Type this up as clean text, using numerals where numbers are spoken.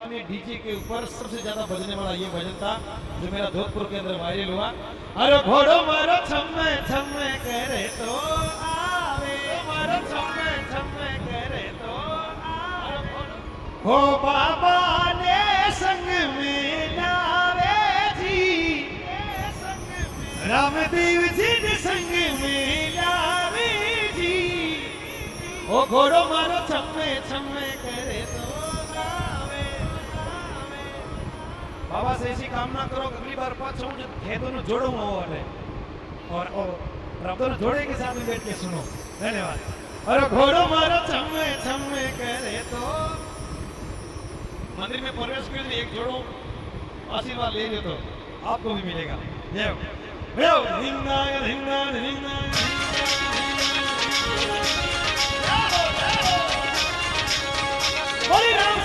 में डीजे के ऊपर सबसे ज्यादा बजने वाला ये भजन था जो मेरा जोधपुर के अंदर वायरल हुआ। अरे घोड़ो मारो छम्मे छम्मे करे तो आवे, मारो छम्मे छम्मे करे तो आवे, हो बाबा ने संग में लावे जी, रामदेव जी ने संग में लावे जी, ओ घोड़ो मारो छम्मे छम्मे करे तो बाबा से ऐसी कामना करो अगली बार पाछो मुझे खेतों में जोड़ो हो और दोनों जोड़े के साथ में बैठ के सुनो। धन्यवाद। अरे घोड़ो मारो छम्मे छम्मे करे तो मंदिर में प्रवेश के लिए एक जोड़ो आशीर्वाद ले लो तो आपको भी मिलेगा। जय हो हिंदा हिंदा हिंदा बोली राम